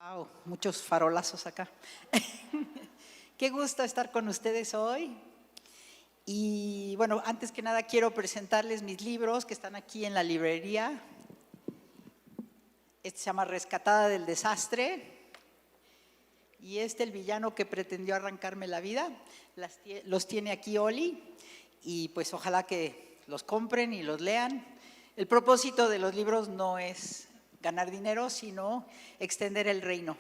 Wow, muchos farolazos acá. Qué gusto estar con ustedes hoy. Y bueno, antes que nada quiero presentarles mis libros que están aquí en la librería. Este se llama Rescatada del Desastre. Y El villano que pretendió arrancarme la vida. Los tiene aquí Oli. Y pues ojalá que los compren y los lean. El propósito de los libros no es ganar dinero, sino extender el reino.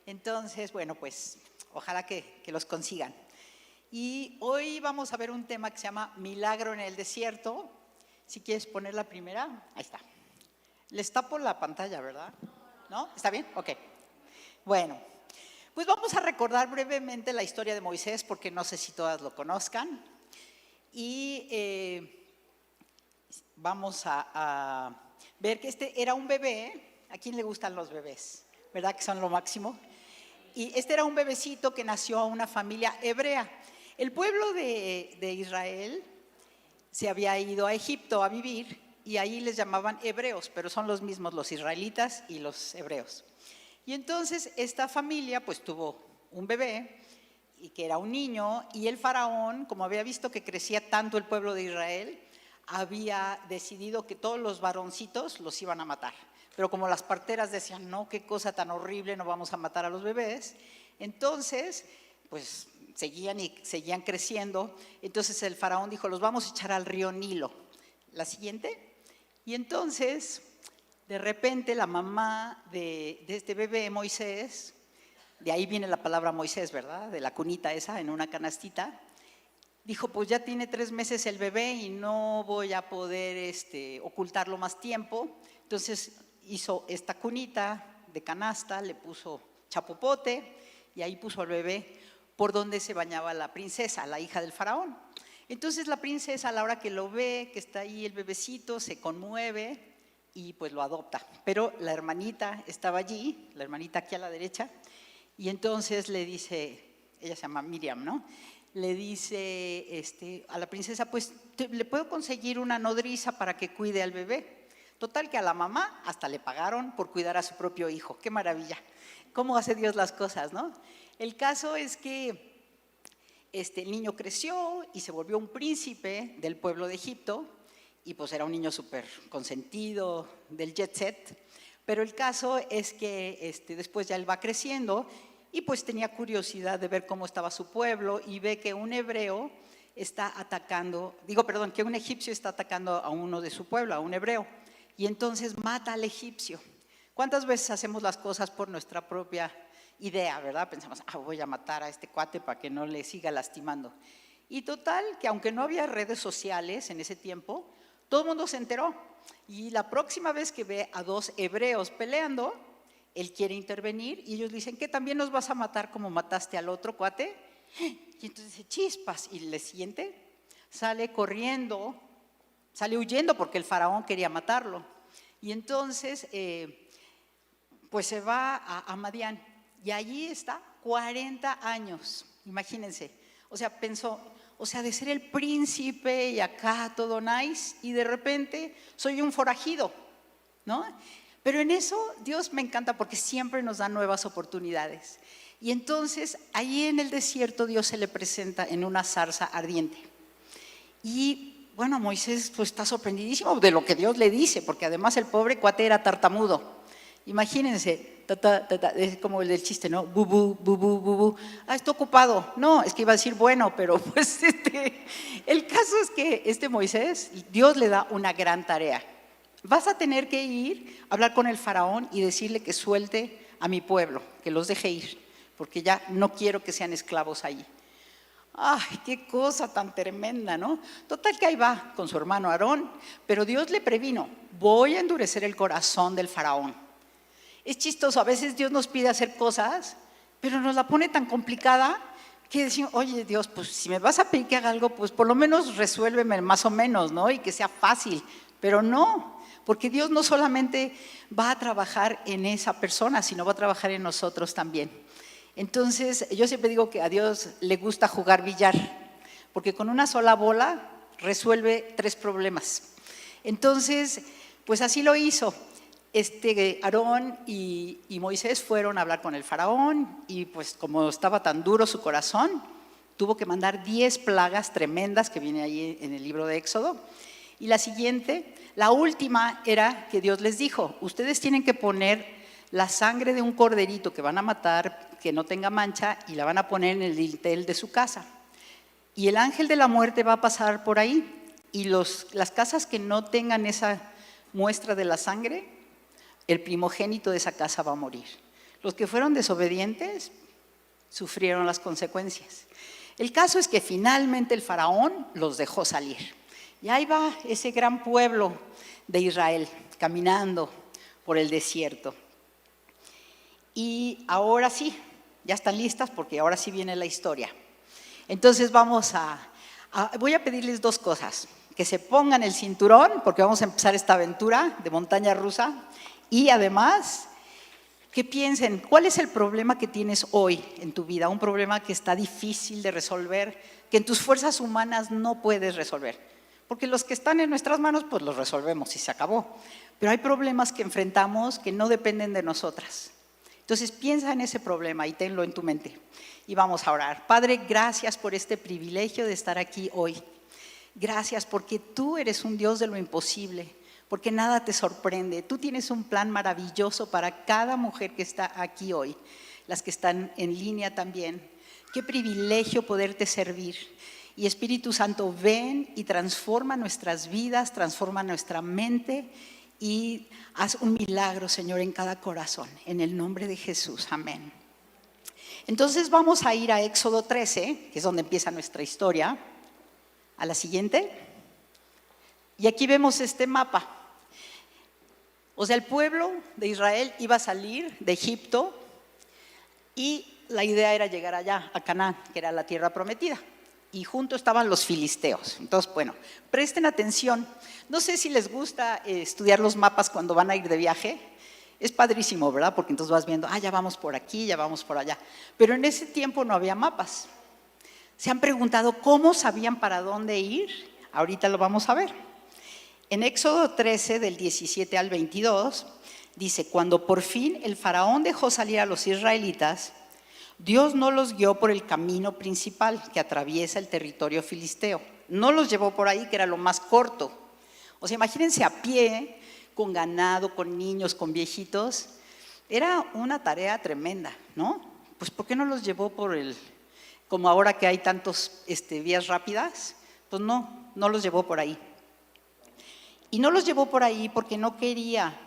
Entonces, bueno, pues ojalá que los consigan. Y hoy vamos a ver un tema que se llama Milagro en el desierto. Si quieres poner la primera, ahí está. Les tapo la pantalla, ¿verdad? ¿No? ¿Está bien? Ok. Bueno, pues vamos a recordar brevemente la historia de Moisés, porque no sé si todas lo conozcan. Y vamos a ver que era un bebé. ¿A quién le gustan los bebés? ¿Verdad que son lo máximo? Y era un bebecito que nació a una familia hebrea. El pueblo de Israel se había ido a Egipto a vivir y ahí les llamaban hebreos, pero son los mismos los israelitas y los hebreos. Y entonces esta familia pues tuvo un bebé y que era un niño, y el faraón, como había visto que crecía tanto el pueblo de Israel, había decidido que todos los varoncitos los iban a matar. Pero como las parteras decían, no, qué cosa tan horrible, no vamos a matar a los bebés, entonces, pues seguían creciendo. Entonces el faraón dijo, los vamos a echar al río Nilo. La siguiente. Y entonces, de repente, la mamá de este bebé, Moisés, de ahí viene la palabra Moisés, ¿verdad? De la cunita esa en una canastita, dijo, pues ya tiene 3 meses el bebé y no voy a poder ocultarlo más tiempo. Entonces hizo esta cunita de canasta, le puso chapopote y ahí puso al bebé por donde se bañaba la princesa, la hija del faraón. Entonces la princesa, a la hora que lo ve, que está ahí el bebecito, se conmueve y pues lo adopta. Pero la hermanita estaba allí, la hermanita aquí a la derecha, y entonces le dice, ella se llama Miriam, ¿no? Le dice a la princesa, pues le puedo conseguir una nodriza para que cuide al bebé. Total que a la mamá hasta le pagaron por cuidar a su propio hijo. ¡Qué maravilla! ¿Cómo hace Dios las cosas, no? El caso es que el niño creció y se volvió un príncipe del pueblo de Egipto, y pues era un niño súper consentido del jet set. Pero el caso es que después ya él va creciendo y pues tenía curiosidad de ver cómo estaba su pueblo, y ve que un hebreo está atacando, que un egipcio está atacando a uno de su pueblo, a un hebreo, y entonces mata al egipcio. ¿Cuántas veces hacemos las cosas por nuestra propia idea, verdad? Pensamos, voy a matar a este cuate para que no le siga lastimando. Y total, que aunque no había redes sociales en ese tiempo, todo el mundo se enteró. Y la próxima vez que ve a 2 hebreos peleando, él quiere intervenir y ellos dicen, ¿qué también nos vas a matar como mataste al otro cuate? Y entonces dice, chispas, y el siguiente sale corriendo, sale huyendo porque el faraón quería matarlo. Y entonces pues se va a Madián, y allí está 40 años, imagínense. O sea, pensó, de ser el príncipe y acá todo nice, y de repente soy un forajido, ¿no? Pero en eso Dios me encanta porque siempre nos da nuevas oportunidades. Y entonces ahí en el desierto Dios se le presenta en una zarza ardiente. Y bueno, Moisés pues está sorprendidísimo de lo que Dios le dice, porque además el pobre cuate era tartamudo. Imagínense, es como el del chiste, ¿no? Bubú, bubú, bubú. Está ocupado. No, es que iba a decir bueno, pero pues el caso es que Moisés, Dios le da una gran tarea. Vas a tener que ir a hablar con el faraón y decirle que suelte a mi pueblo, que los deje ir, porque ya no quiero que sean esclavos allí. ¡Ay, qué cosa tan tremenda!, ¿no? Total que ahí va con su hermano Aarón, pero Dios le previno, voy a endurecer el corazón del faraón. Es chistoso, a veces Dios nos pide hacer cosas, pero nos la pone tan complicada que decimos, oye Dios, pues si me vas a pedir que haga algo, pues por lo menos resuélveme más o menos, ¿no? Y que sea fácil, pero no. Porque Dios no solamente va a trabajar en esa persona, sino va a trabajar en nosotros también. Entonces, yo siempre digo que a Dios le gusta jugar billar, porque con una sola bola resuelve 3 problemas. Entonces, pues así lo hizo. Aarón y Moisés fueron a hablar con el faraón y pues como estaba tan duro su corazón, tuvo que mandar 10 plagas tremendas que viene ahí en el libro de Éxodo. Y la siguiente, la última, era que Dios les dijo: ustedes tienen que poner la sangre de un corderito que van a matar, que no tenga mancha, y la van a poner en el dintel de su casa. Y el ángel de la muerte va a pasar por ahí, y las casas que no tengan esa muestra de la sangre, el primogénito de esa casa va a morir. Los que fueron desobedientes sufrieron las consecuencias. El caso es que finalmente el faraón los dejó salir. Y ahí va ese gran pueblo de Israel caminando por el desierto. Y ahora sí, ya están listas porque ahora sí viene la historia. Entonces voy a pedirles 2 cosas: que se pongan el cinturón porque vamos a empezar esta aventura de montaña rusa, y además que piensen cuál es el problema que tienes hoy en tu vida, un problema que está difícil de resolver, que en tus fuerzas humanas no puedes resolver, porque los que están en nuestras manos pues los resolvemos y se acabó, pero hay problemas que enfrentamos que no dependen de nosotras. Entonces piensa en ese problema y tenlo en tu mente y vamos a orar. Padre, gracias por este privilegio de estar aquí hoy. Gracias porque tú eres un Dios de lo imposible, porque nada te sorprende. Tú tienes un plan maravilloso para cada mujer que está aquí hoy, las que están en línea también. Qué privilegio poderte servir. Y Espíritu Santo, ven y transforma nuestras vidas, transforma nuestra mente y haz un milagro, Señor, en cada corazón. En el nombre de Jesús, amén. Entonces vamos a ir a Éxodo 13, que es donde empieza nuestra historia. A la siguiente. Y aquí vemos este mapa. O sea, el pueblo de Israel iba a salir de Egipto y la idea era llegar allá, a Canaán, que era la tierra prometida. Y junto estaban los filisteos. Entonces, bueno, presten atención. No sé si les gusta estudiar los mapas cuando van a ir de viaje. Es padrísimo, ¿verdad? Porque entonces vas viendo, ya vamos por aquí, ya vamos por allá. Pero en ese tiempo no había mapas. ¿Se han preguntado cómo sabían para dónde ir? Ahorita lo vamos a ver. En Éxodo 13, del 17 al 22, dice: cuando por fin el faraón dejó salir a los israelitas, Dios no los guió por el camino principal que atraviesa el territorio filisteo. No los llevó por ahí, que era lo más corto. O sea, imagínense a pie, con ganado, con niños, con viejitos. Era una tarea tremenda, ¿no? Pues ¿por qué no los llevó como ahora que hay tantos vías rápidas? Pues no los llevó por ahí. Y no los llevó por ahí porque no quería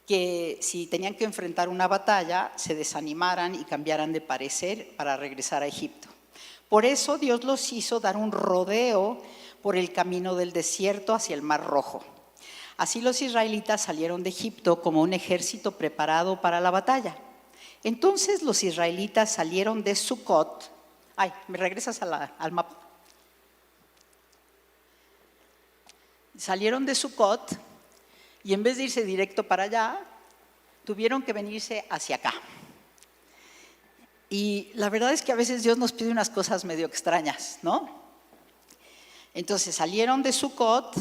que si tenían que enfrentar una batalla se desanimaran y cambiaran de parecer para regresar a Egipto. Por eso Dios los hizo dar un rodeo por el camino del desierto hacia el Mar Rojo. Así los israelitas salieron de Egipto como un ejército preparado para la batalla. Entonces los israelitas salieron de Sucot. ¿Me regresas al mapa? Salieron de Sucot y en vez de irse directo para allá, tuvieron que venirse hacia acá. Y la verdad es que a veces Dios nos pide unas cosas medio extrañas, ¿no? Entonces salieron de Sucot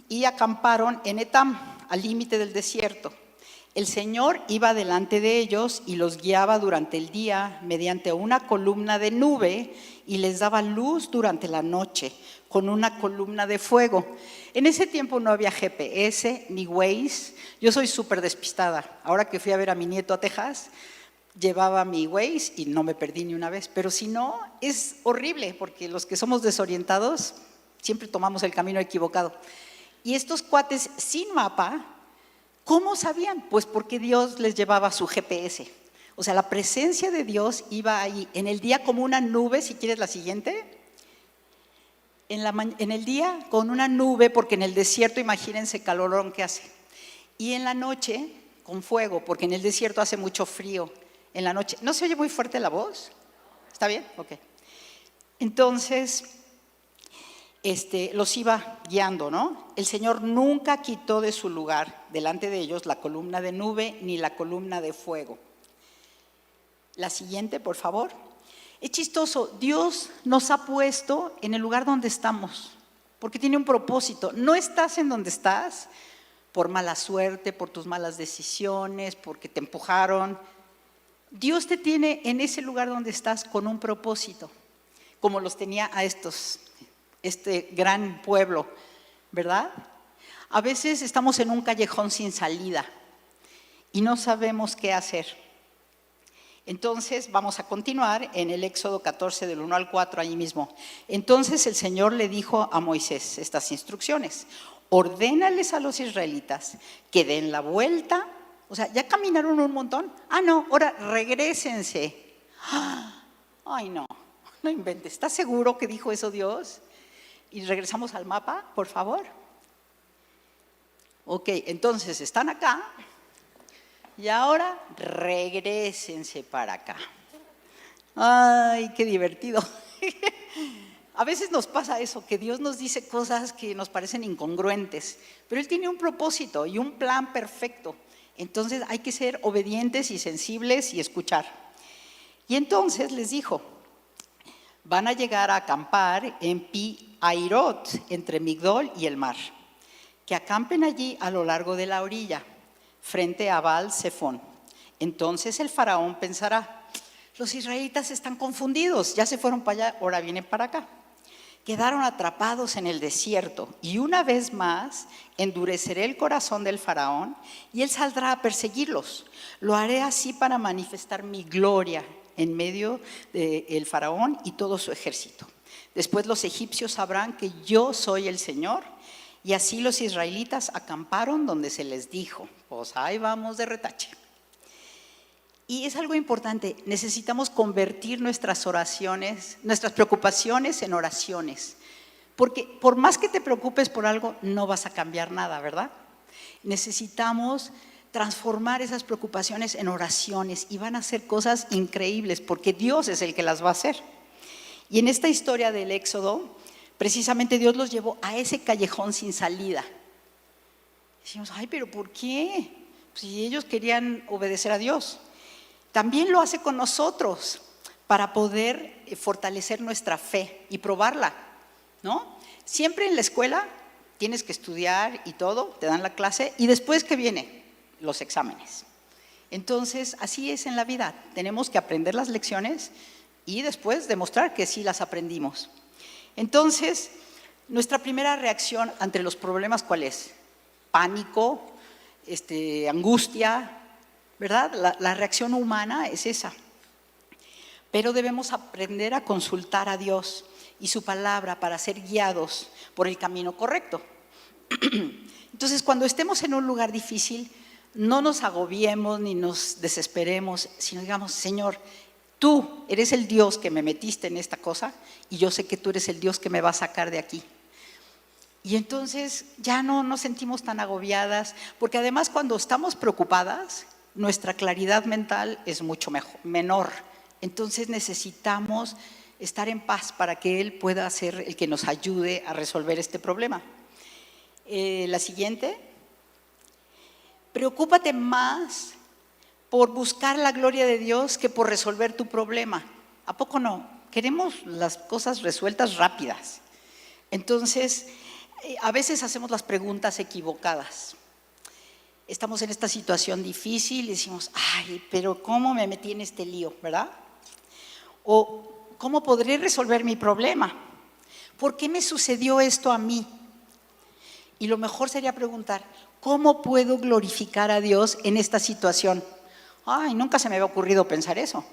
y acamparon en Etam, al límite del desierto. El Señor iba delante de ellos y los guiaba durante el día mediante una columna de nube y les daba luz durante la noche con una columna de fuego. En ese tiempo no había GPS ni Waze. Yo soy súper despistada. Ahora que fui a ver a mi nieto a Texas, llevaba mi Waze y no me perdí ni una vez. Pero si no, es horrible porque los que somos desorientados siempre tomamos el camino equivocado. Y estos cuates sin mapa, ¿cómo sabían? Pues porque Dios les llevaba su GPS. O sea, la presencia de Dios iba ahí en el día como una nube. Si quieres la siguiente. En el día con una nube, porque en el desierto imagínense el calorón que hace. Y en la noche con fuego, porque en el desierto hace mucho frío. En la noche, ¿no se oye muy fuerte la voz? ¿Está bien? Ok. Entonces los iba guiando, ¿no? El Señor nunca quitó de su lugar delante de ellos la columna de nube ni la columna de fuego. La siguiente, por favor. Es chistoso, Dios nos ha puesto en el lugar donde estamos. porque tiene un propósito. No estás en donde estás por mala suerte, por tus malas decisiones, porque te empujaron. Dios te tiene en ese lugar donde estás con un propósito, como los tenía a este gran pueblo, ¿verdad? A veces estamos en un callejón sin salida y no sabemos qué hacer. Entonces vamos a continuar en el Éxodo 14 del 1 al 4, allí mismo. Entonces el Señor le dijo a Moisés estas instrucciones: ordénales a los israelitas que den la vuelta. O sea, ¿ya caminaron un montón? Ah, no, ahora regrésense. Ay, no inventes. ¿Estás seguro que dijo eso Dios? Y regresamos al mapa, por favor. Ok, entonces están acá y ahora regrésense para acá. Ay, qué divertido. A veces nos pasa eso, que Dios nos dice cosas que nos parecen incongruentes, pero Él tiene un propósito y un plan perfecto. Entonces hay que ser obedientes y sensibles y escuchar. Y entonces les dijo: van a llegar a acampar en Pi-Hairot, entre Migdol y el mar. Que acampen allí a lo largo de la orilla, frente a Baal-Zephón. Entonces el faraón pensará: los israelitas están confundidos, ya se fueron para allá, ahora vienen para acá. Quedaron atrapados en el desierto, y una vez más endureceré el corazón del faraón y él saldrá a perseguirlos. Lo haré así para manifestar mi gloria en medio del faraón y todo su ejército. Después los egipcios sabrán que yo soy el Señor. Y así los israelitas acamparon donde se les dijo. Pues ahí vamos de retache. Y es algo importante, necesitamos convertir nuestras oraciones, nuestras preocupaciones en oraciones. Porque por más que te preocupes por algo, no vas a cambiar nada, ¿verdad? Necesitamos transformar esas preocupaciones en oraciones y van a ser cosas increíbles porque Dios es el que las va a hacer. Y en esta historia del Éxodo, precisamente Dios los llevó a ese callejón sin salida. Decimos: ay, pero ¿por qué? Si ellos querían obedecer a Dios. También lo hace con nosotros para poder fortalecer nuestra fe y probarla, ¿no? Siempre en la escuela tienes que estudiar y todo, te dan la clase y después ¿qué viene? Los exámenes. Entonces, así es en la vida. Tenemos que aprender las lecciones y después demostrar que sí las aprendimos. Entonces, nuestra primera reacción ante los problemas, ¿cuál es? Pánico, angustia, ¿verdad? La reacción humana es esa. Pero debemos aprender a consultar a Dios y su palabra para ser guiados por el camino correcto. Entonces, cuando estemos en un lugar difícil, no nos agobiemos ni nos desesperemos, sino digamos: Señor, tú eres el Dios que me metiste en esta cosa y yo sé que tú eres el Dios que me va a sacar de aquí. Y entonces ya no nos sentimos tan agobiadas, porque además cuando estamos preocupadas, nuestra claridad mental es mucho menor. Entonces necesitamos estar en paz para que Él pueda ser el que nos ayude a resolver este problema. La siguiente. Preocúpate más por buscar la gloria de Dios que por resolver tu problema. ¿A poco no? Queremos las cosas resueltas rápidas. Entonces, a veces hacemos las preguntas equivocadas. Estamos en esta situación difícil y decimos: ay, pero ¿cómo me metí en este lío, verdad? O ¿cómo podré resolver mi problema? ¿Por qué me sucedió esto a mí? Y lo mejor sería preguntar: ¿cómo puedo glorificar a Dios en esta situación? Ay, nunca se me había ocurrido pensar eso.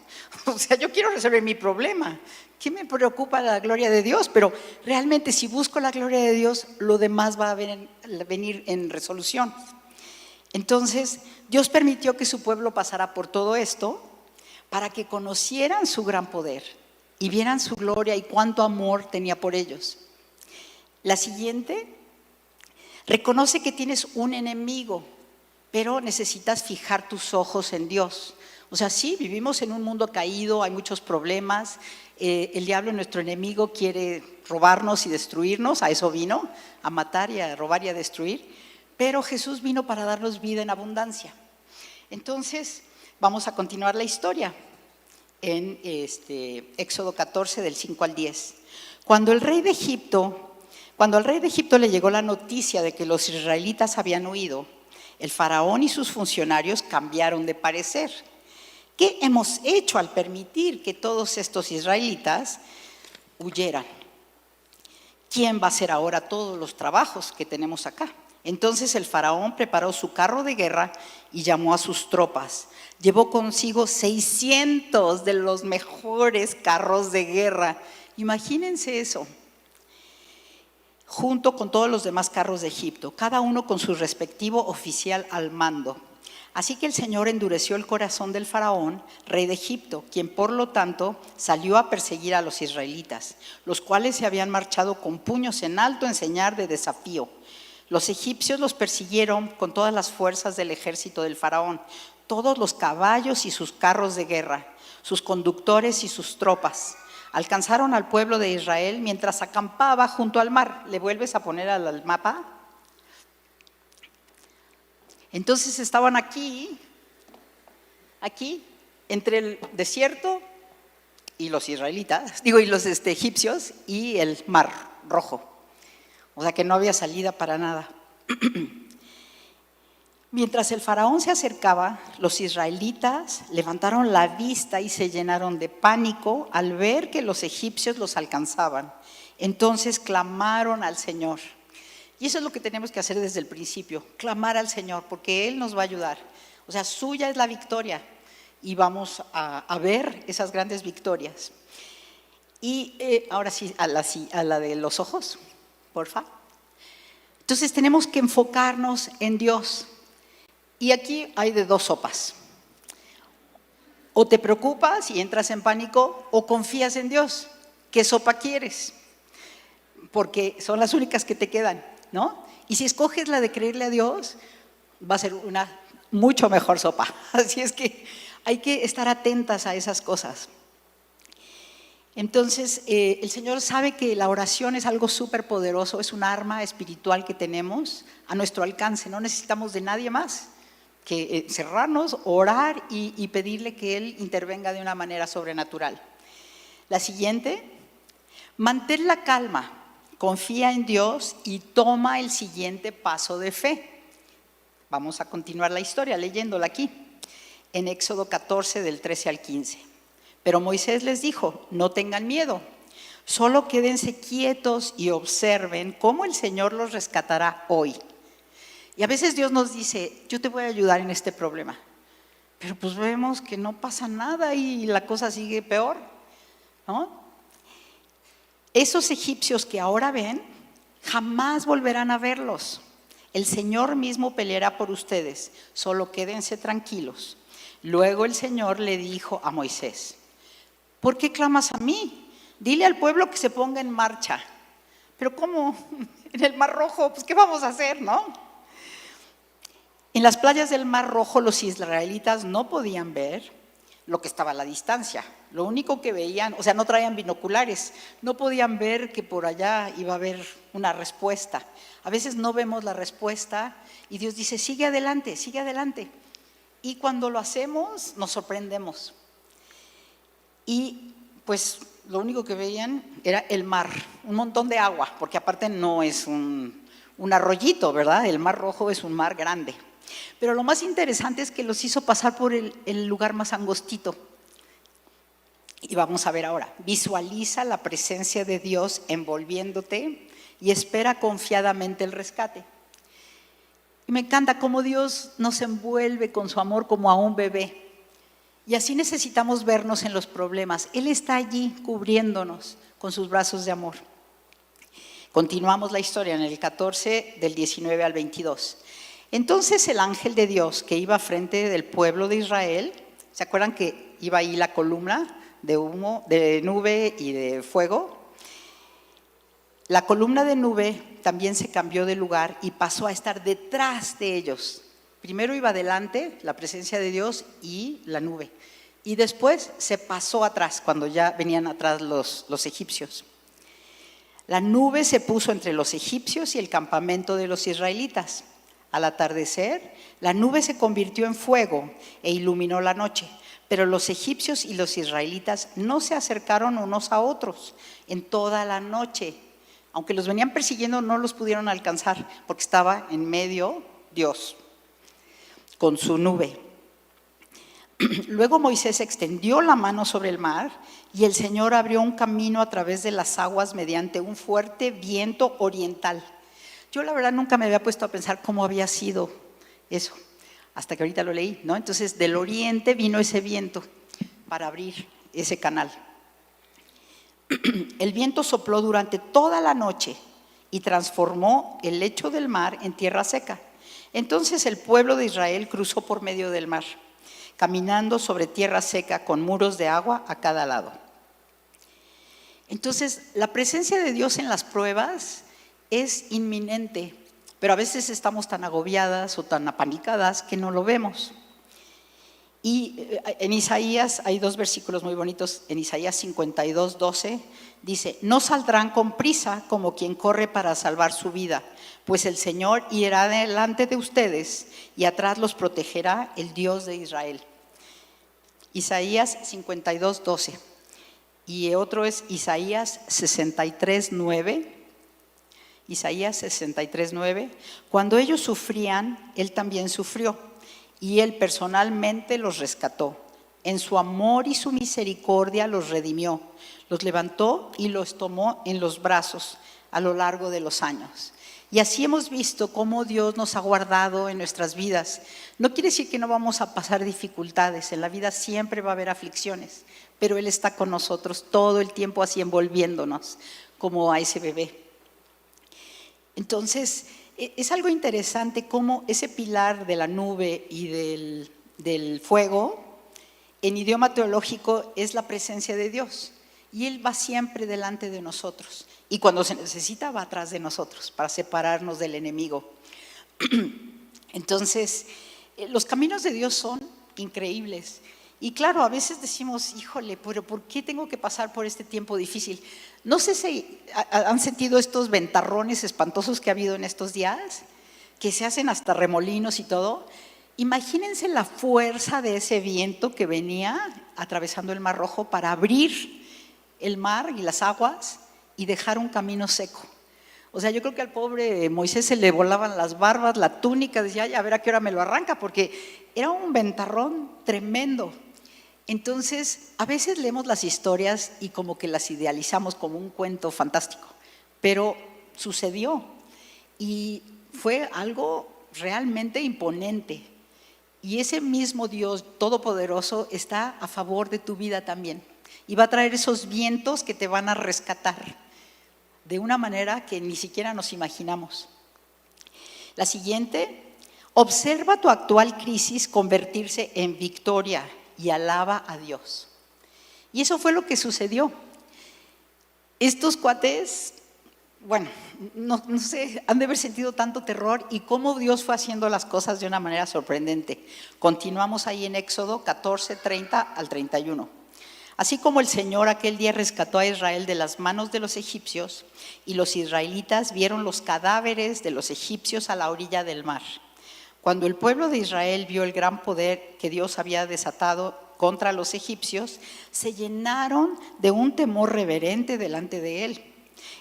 O sea, yo quiero resolver mi problema. ¿Qué me preocupa la gloria de Dios? Pero realmente si busco la gloria de Dios, lo demás va a venir en resolución. Entonces, Dios permitió que su pueblo pasara por todo esto para que conocieran su gran poder y vieran su gloria y cuánto amor tenía por ellos. La siguiente, reconoce que tienes un enemigo, pero necesitas fijar tus ojos en Dios. O sea, sí, vivimos en un mundo caído, hay muchos problemas. El diablo, nuestro enemigo, quiere robarnos y destruirnos. A eso vino, a matar y a robar y a destruir. Pero Jesús vino para darnos vida en abundancia. Entonces, vamos a continuar la historia en Éxodo 14, del 5 al 10. Cuando Cuando al rey de Egipto le llegó la noticia de que los israelitas habían huido, el faraón y sus funcionarios cambiaron de parecer. ¿Qué hemos hecho al permitir que todos estos israelitas huyeran? ¿Quién va a hacer ahora todos los trabajos que tenemos acá? Entonces el faraón preparó su carro de guerra y llamó a sus tropas. Llevó consigo 600 de los mejores carros de guerra. Imagínense eso. Junto con todos los demás carros de Egipto, cada uno con su respectivo oficial al mando. Así que el Señor endureció el corazón del faraón, rey de Egipto, quien por lo tanto salió a perseguir a los israelitas, los cuales se habían marchado con puños en alto en señal de desafío. Los egipcios los persiguieron con todas las fuerzas del ejército del faraón, todos los caballos y sus carros de guerra, sus conductores y sus tropas. Alcanzaron al pueblo de Israel mientras acampaba junto al mar. ¿Le vuelves a poner al mapa? Entonces estaban aquí, entre el desierto y los israelitas, y los egipcios y el mar rojo. O sea que no había salida para nada. Mientras el faraón se acercaba, los israelitas levantaron la vista y se llenaron de pánico al ver que los egipcios los alcanzaban. Entonces clamaron al Señor. Y eso es lo que tenemos que hacer desde el principio, clamar al Señor, porque Él nos va a ayudar. O sea, suya es la victoria y vamos a ver esas grandes victorias. Y ahora sí, a la de los ojos, porfa. Entonces tenemos que enfocarnos en Dios. Y aquí hay de dos sopas. O te preocupas y entras en pánico, o confías en Dios. ¿Qué sopa quieres? Porque son las únicas que te quedan, ¿no? Y si escoges la de creerle a Dios, va a ser una mucho mejor sopa. Así es que hay que estar atentas a esas cosas. Entonces, el Señor sabe que la oración es algo súper poderoso, es un arma espiritual que tenemos a nuestro alcance. No necesitamos de nadie más que cerrarnos, orar y pedirle que Él intervenga de una manera sobrenatural. La siguiente, mantén la calma. Confía en Dios y toma el siguiente paso de fe. Vamos a continuar la historia leyéndola aquí, en Éxodo 14, del 13 al 15. Pero Moisés les dijo, no tengan miedo, solo quédense quietos y observen cómo el Señor los rescatará hoy. Y a veces Dios nos dice, yo te voy a ayudar en este problema. Pero pues vemos que no pasa nada y la cosa sigue peor, ¿no? Esos egipcios que ahora ven, jamás volverán a verlos. El Señor mismo peleará por ustedes, solo quédense tranquilos. Luego el Señor le dijo a Moisés, ¿por qué clamas a mí? Dile al pueblo que se ponga en marcha. ¿Pero cómo? En el Mar Rojo, pues ¿qué vamos a hacer, no? En las playas del Mar Rojo los israelitas no podían ver lo que estaba a la distancia. Lo único que veían, o sea, no traían binoculares, no podían ver que por allá iba a haber una respuesta. A veces no vemos la respuesta y Dios dice, sigue adelante, sigue adelante. Y cuando lo hacemos, nos sorprendemos. Y pues lo único que veían era el mar, un montón de agua, porque aparte no es un arroyito, ¿verdad? El Mar Rojo es un mar grande. Pero lo más interesante es que los hizo pasar por el lugar más angostito. Y vamos a ver ahora, visualiza la presencia de Dios envolviéndote y espera confiadamente el rescate. Y me encanta cómo Dios nos envuelve con su amor como a un bebé. Y así necesitamos vernos en los problemas. Él está allí cubriéndonos con sus brazos de amor. Continuamos la historia en el 14 del 19 al 22. Entonces el ángel de Dios que iba frente del pueblo de Israel, ¿se acuerdan que iba ahí la columna de humo, de nube y de fuego? La columna de nube también se cambió de lugar y pasó a estar detrás de ellos. Primero iba adelante la presencia de Dios y la nube. Y después se pasó atrás, cuando ya venían atrás los egipcios. La nube se puso entre los egipcios y el campamento de los israelitas. Al atardecer, la nube se convirtió en fuego e iluminó la noche. Pero los egipcios y los israelitas no se acercaron unos a otros en toda la noche. Aunque los venían persiguiendo, no los pudieron alcanzar porque estaba en medio Dios con su nube. Luego Moisés extendió la mano sobre el mar y el Señor abrió un camino a través de las aguas mediante un fuerte viento oriental. Yo la verdad nunca me había puesto a pensar cómo había sido eso, hasta que ahorita lo leí, ¿no? Entonces del oriente vino ese viento para abrir ese canal. El viento sopló durante toda la noche y transformó el lecho del mar en tierra seca. Entonces el pueblo de Israel cruzó por medio del mar, caminando sobre tierra seca con muros de agua a cada lado. Entonces, la presencia de Dios en las pruebas es inminente, pero a veces estamos tan agobiadas o tan apanicadas que no lo vemos. Y en Isaías hay 2 versículos muy bonitos. En Isaías 52:12 dice: no saldrán con prisa como quien corre para salvar su vida, pues el Señor irá delante de ustedes y atrás los protegerá el Dios de Israel. Isaías 52:12. Y otro es Isaías 63:9. Isaías 63:9. Cuando ellos sufrían, Él también sufrió, y Él personalmente los rescató. En su amor y su misericordia los redimió, los levantó y los tomó en los brazos a lo largo de los años. Y así hemos visto cómo Dios nos ha guardado en nuestras vidas. No quiere decir que no vamos a pasar dificultades, en la vida siempre va a haber aflicciones, pero Él está con nosotros todo el tiempo así envolviéndonos como a ese bebé. Entonces, es algo interesante cómo ese pilar de la nube y del fuego, en idioma teológico, es la presencia de Dios. Y Él va siempre delante de nosotros. Y cuando se necesita, va atrás de nosotros para separarnos del enemigo. Entonces, los caminos de Dios son increíbles. Y claro, a veces decimos, híjole, pero ¿por qué tengo que pasar por este tiempo difícil? No sé si han sentido estos ventarrones espantosos que ha habido en estos días, que se hacen hasta remolinos y todo. Imagínense la fuerza de ese viento que venía atravesando el Mar Rojo para abrir el mar y las aguas y dejar un camino seco. O sea, yo creo que al pobre Moisés se le volaban las barbas, la túnica, decía, ay, a ver a qué hora me lo arranca, porque era un ventarrón tremendo. Entonces, a veces leemos las historias y como que las idealizamos como un cuento fantástico, pero sucedió y fue algo realmente imponente. Y ese mismo Dios todopoderoso está a favor de tu vida también y va a traer esos vientos que te van a rescatar de una manera que ni siquiera nos imaginamos. La siguiente: observa tu actual crisis convertirse en victoria y alaba a Dios. Y eso fue lo que sucedió. Estos cuates, bueno, no sé, han de haber sentido tanto terror y cómo Dios fue haciendo las cosas de una manera sorprendente. Continuamos ahí en Éxodo 14:30 al 31. Así como el Señor aquel día rescató a Israel de las manos de los egipcios, y los israelitas vieron los cadáveres de los egipcios a la orilla del mar. Cuando el pueblo de Israel vio el gran poder que Dios había desatado contra los egipcios, se llenaron de un temor reverente delante de Él.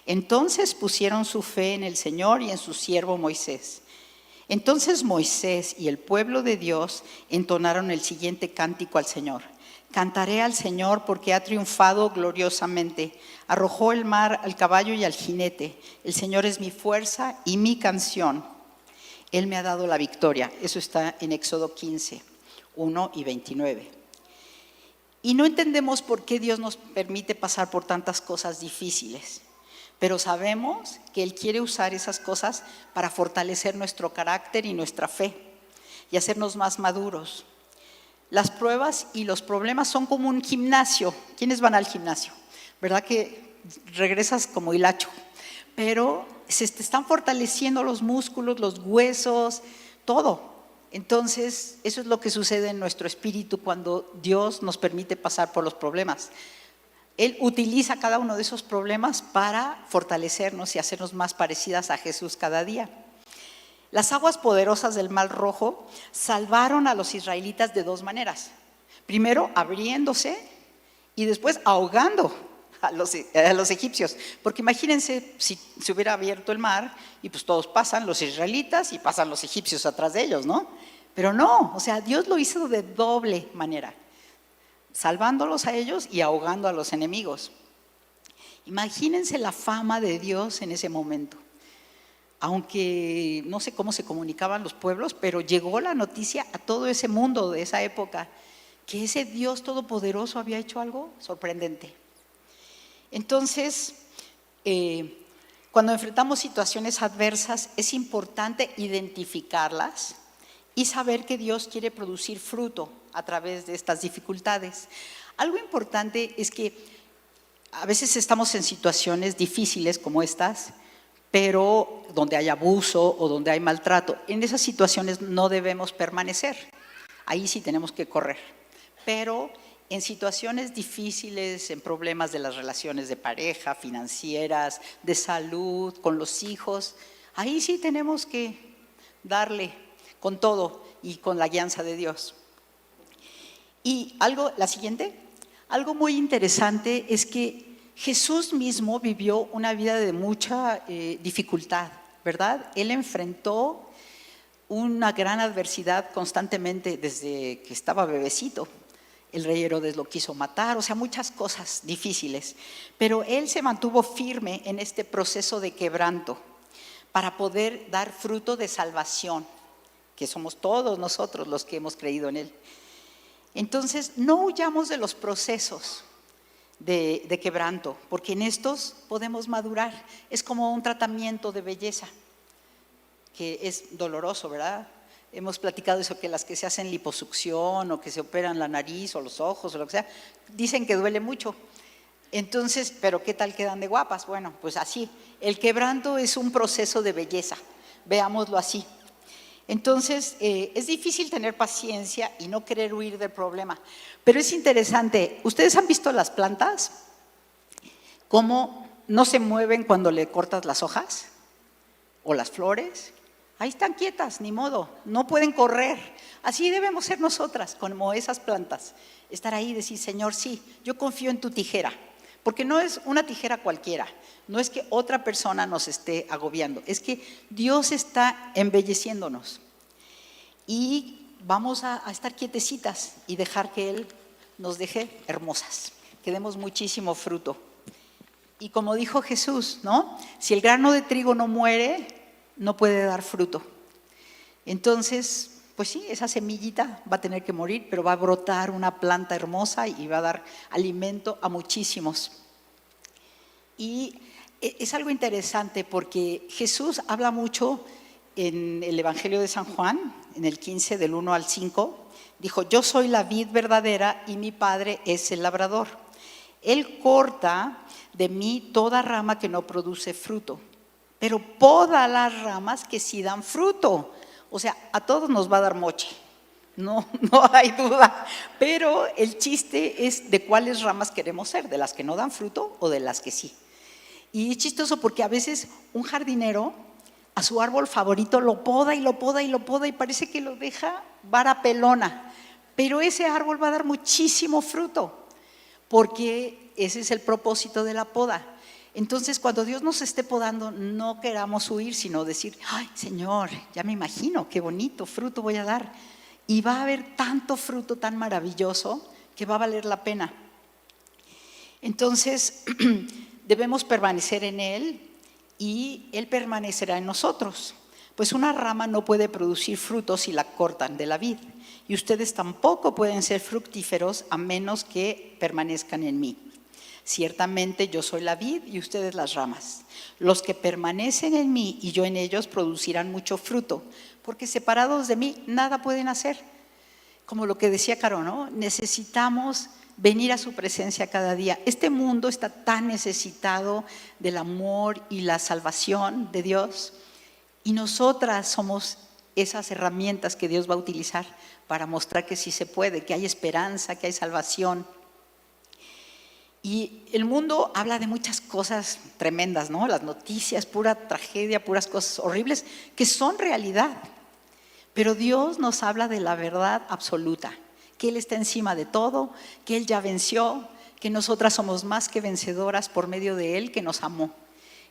Entonces pusieron su fe en el Señor y en su siervo Moisés. Entonces Moisés y el pueblo de Dios entonaron el siguiente cántico al Señor: cantaré al Señor porque ha triunfado gloriosamente. Arrojó el mar al caballo y al jinete. El Señor es mi fuerza y mi canción. Él me ha dado la victoria. Eso está en Éxodo 15, 1 y 29. Y no entendemos por qué Dios nos permite pasar por tantas cosas difíciles, pero sabemos que Él quiere usar esas cosas para fortalecer nuestro carácter y nuestra fe y hacernos más maduros. Las pruebas y los problemas son como un gimnasio. ¿Quiénes van al gimnasio? ¿Verdad que regresas como hilacho? Pero se te están fortaleciendo los músculos, los huesos, todo. Entonces, eso es lo que sucede en nuestro espíritu cuando Dios nos permite pasar por los problemas. Él utiliza cada uno de esos problemas para fortalecernos y hacernos más parecidas a Jesús cada día. Las aguas poderosas del Mar Rojo salvaron a los israelitas de dos maneras. Primero, abriéndose y después ahogando a los egipcios. Porque imagínense si se hubiera abierto el mar y pues todos pasan, los israelitas y pasan los egipcios atrás de ellos, ¿no? Pero no, o sea, Dios lo hizo de doble manera, salvándolos a ellos y ahogando a los enemigos. Imagínense la fama de Dios en ese momento. Aunque no sé cómo se comunicaban los pueblos, pero llegó la noticia a todo ese mundo de esa época, que ese Dios todopoderoso había hecho algo sorprendente. Entonces, cuando enfrentamos situaciones adversas, es importante identificarlas y saber que Dios quiere producir fruto a través de estas dificultades. Algo importante es que a veces estamos en situaciones difíciles como estas, pero donde hay abuso o donde hay maltrato. En esas situaciones no debemos permanecer, ahí sí tenemos que correr. Pero en situaciones difíciles, en problemas de las relaciones de pareja, financieras, de salud, con los hijos, ahí sí tenemos que darle con todo y con la guianza de Dios. Y la siguiente, algo muy interesante es que Jesús mismo vivió una vida de mucha dificultad, ¿verdad? Él enfrentó una gran adversidad constantemente desde que estaba bebecito. El rey Herodes lo quiso matar, o sea, muchas cosas difíciles. Pero él se mantuvo firme en este proceso de quebranto para poder dar fruto de salvación, que somos todos nosotros los que hemos creído en él. Entonces, no huyamos de los procesos de quebranto, porque en estos podemos madurar. Es como un tratamiento de belleza, que es doloroso, ¿verdad? Hemos platicado eso, que las que se hacen liposucción o que se operan la nariz o los ojos o lo que sea, dicen que duele mucho. Entonces, ¿pero qué tal quedan de guapas? Bueno, pues así, el quebranto es un proceso de belleza, veámoslo así. Entonces, es difícil tener paciencia y no querer huir del problema, pero es interesante. ¿Ustedes han visto las plantas? ¿Cómo no se mueven cuando le cortas las hojas? ¿O las flores? Ahí están quietas, ni modo, no pueden correr. Así debemos ser nosotras, como esas plantas. Estar ahí y decir, Señor, sí, yo confío en tu tijera. Porque no es una tijera cualquiera, no es que otra persona nos esté agobiando, es que Dios está embelleciéndonos. Y vamos a estar quietecitas y dejar que Él nos deje hermosas, que demos muchísimo fruto. Y como dijo Jesús, ¿no? Si el grano de trigo no muere, no puede dar fruto. Entonces, pues sí, esa semillita va a tener que morir, pero va a brotar una planta hermosa y va a dar alimento a muchísimos. Y es algo interesante porque Jesús habla mucho en el Evangelio de San Juan, en el 15 del 1 al 5, dijo, yo soy la vid verdadera y mi Padre es el labrador. Él corta de mí toda rama que no produce fruto, pero poda las ramas que sí dan fruto. O sea, a todos nos va a dar moche, no hay duda, pero el chiste es de cuáles ramas queremos ser, de las que no dan fruto o de las que sí. Y es chistoso porque a veces un jardinero a su árbol favorito lo poda y lo poda y lo poda y parece que lo deja vara pelona, pero ese árbol va a dar muchísimo fruto porque ese es el propósito de la poda. Entonces, cuando Dios nos esté podando, no queramos huir, sino decir, ay, Señor, ya me imagino qué bonito fruto voy a dar. Y va a haber tanto fruto tan maravilloso que va a valer la pena. Entonces, debemos permanecer en Él y Él permanecerá en nosotros. Pues una rama no puede producir frutos si la cortan de la vid. Y ustedes tampoco pueden ser fructíferos a menos que permanezcan en mí. Ciertamente yo soy la vid y ustedes las ramas. Los que permanecen en mí y yo en ellos producirán mucho fruto, porque separados de mí nada pueden hacer. Como lo que decía Caro, ¿no? Necesitamos venir a su presencia cada día. Este mundo está tan necesitado del amor y la salvación de Dios, y nosotras somos esas herramientas que Dios va a utilizar para mostrar que sí se puede, que hay esperanza, que hay salvación. Y el mundo habla de muchas cosas tremendas, ¿no? Las noticias, pura tragedia, puras cosas horribles que son realidad. Pero Dios nos habla de la verdad absoluta, que Él está encima de todo, que Él ya venció, que nosotras somos más que vencedoras por medio de Él que nos amó.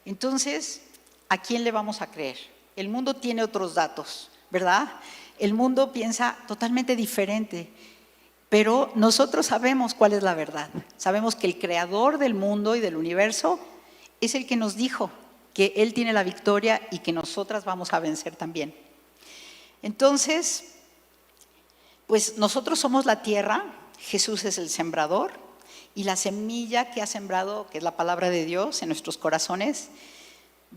Entonces, ¿a quién le vamos a creer? El mundo tiene otros datos, ¿verdad? El mundo piensa totalmente diferente, pero nosotros sabemos cuál es la verdad. Sabemos que el creador del mundo y del universo es el que nos dijo que Él tiene la victoria y que nosotras vamos a vencer también. Entonces, pues nosotros somos la tierra, Jesús es el sembrador y la semilla que ha sembrado, que es la palabra de Dios en nuestros corazones,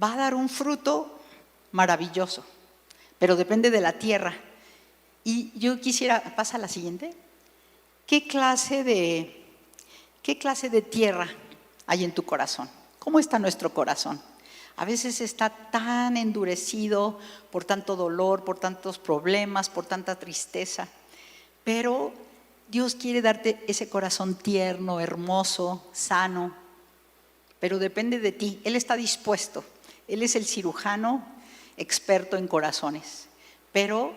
va a dar un fruto maravilloso, pero depende de la tierra. Y yo quisiera, pasa a la siguiente. ¿Qué clase de tierra hay en tu corazón? ¿Cómo está nuestro corazón? A veces está tan endurecido por tanto dolor, por tantos problemas, por tanta tristeza. Pero Dios quiere darte ese corazón tierno, hermoso, sano. Pero depende de ti. Él está dispuesto. Él es el cirujano experto en corazones. Pero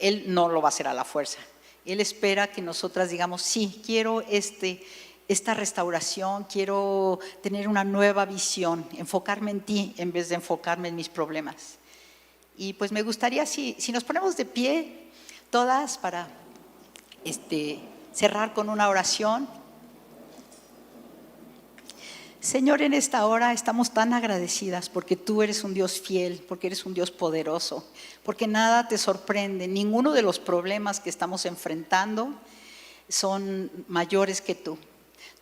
Él no lo va a hacer a la fuerza. Él espera que nosotras digamos, sí, quiero esta restauración, quiero tener una nueva visión, enfocarme en ti en vez de enfocarme en mis problemas. Y pues me gustaría, si nos ponemos de pie, todas para cerrar con una oración. Señor, en esta hora estamos tan agradecidas porque tú eres un Dios fiel, porque eres un Dios poderoso, porque nada te sorprende, ninguno de los problemas que estamos enfrentando son mayores que tú.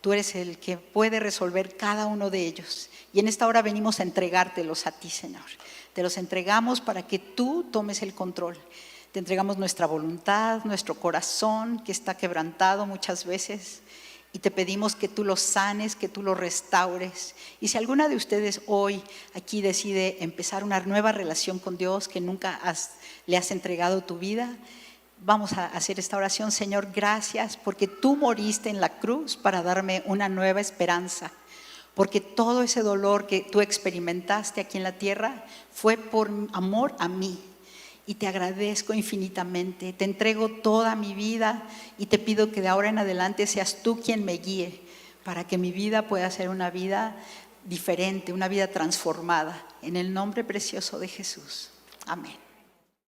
Tú eres el que puede resolver cada uno de ellos. Y en esta hora venimos a entregártelos a ti, Señor. Te los entregamos para que tú tomes el control. Te entregamos nuestra voluntad, nuestro corazón que está quebrantado muchas veces. Y te pedimos que tú los sanes, que tú los restaures. Y si alguna de ustedes hoy aquí decide empezar una nueva relación con Dios, que nunca le has entregado tu vida, vamos a hacer esta oración. Señor, gracias porque tú moriste en la cruz para darme una nueva esperanza. Porque todo ese dolor que tú experimentaste aquí en la tierra fue por amor a mí. Y te agradezco infinitamente, te entrego toda mi vida y te pido que de ahora en adelante seas tú quien me guíe para que mi vida pueda ser una vida diferente, una vida transformada. En el nombre precioso de Jesús. Amén.